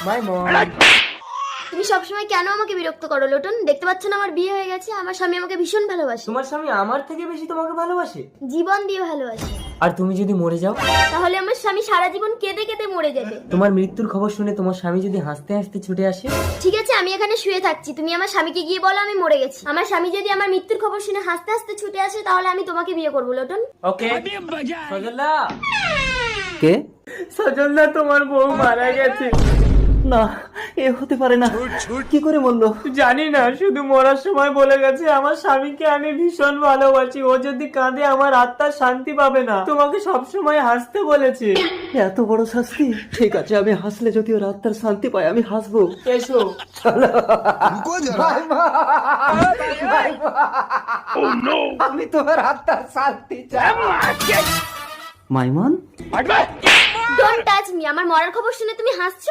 মাইমন। তুমি সবসময় কেন আমাকে বিরক্ত করো লোটন? দেখতে পাচ্ছ না আমার বিয়ে হয়ে গেছে, আমার স্বামী আমাকে ভীষণ ভালোবাসে। তোমার স্বামী আমার থেকে বেশি তোমাকে ভালোবাসে? জীবন দিয়ে ভালোবাসে। আর তুমি যদি মরে যাও? তাহলে আমার স্বামী সারা জীবন কেঁদে কেঁদে মরে যাবে। তোমার মৃত্যুর খবর শুনে তোমার স্বামী যদি হাসতে হাসতে ছুটে আসে? ঠিক আছে, আমি এখানে শুয়ে থাকছি, তুমি আমার স্বামীকে গিয়ে বলো আমি মরে গেছি। আমার স্বামী যদি আমার মৃত্যুর খবর শুনে হাসতে হাসতে ছুটে আসে, তাহলে আমি তোমাকে বিয়ে করবো লোটন। ওকে। সজলদা। কে? সজলদা, তোমার বউ মারা গেছে। না, এ হতে পারে না। কি করে বললো? জানি না, শুধু মরার সময় বলে গেছে আমার স্বামীকে আমি ভীষণ ভালোবাসি, ও যদি কাঁদে আমার আত্মা শান্তি পাবে না। তোমাকে সবসময় হাসতে বলেছে। এত বড় শাস্তি? ঠিক আছে, আমি হাসলে যদি ওর আত্মার শান্তি পায় আমি হাসবো। এসো। আমি তোমার আত্মার শান্তি চাই। মাইমন, ডোন্ট টাচ মি। আমার মরার খবর শুনে তুমি হাসছো।